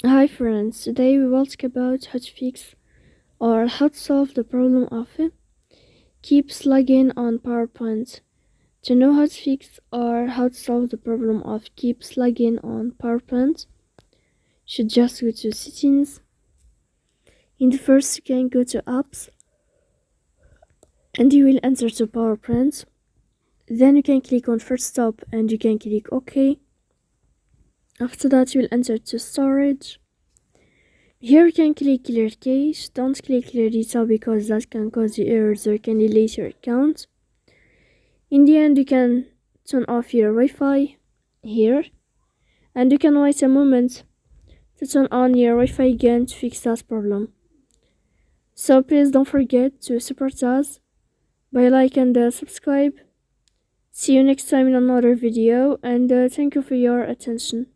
Hi friends, today we will talk about how to fix or how to solve the problem of keeps lagging on PowerPoint. To know how to fix or how to solve the problem of keeps lagging on PowerPoint, you should just go to settings. In the first you can go to apps and you will enter to PowerPoint. Then you can click on first stop and you can click OK. After that you will enter to storage. Here you can click clear cache. Don't click clear data because that can cause you errors or can delete your account. In the end you can turn off your Wi-Fi here, and you can wait a moment to turn on your Wi-Fi again to fix that problem. So please don't forget to support us by like and subscribe. See you next time in another video, and thank you for your attention.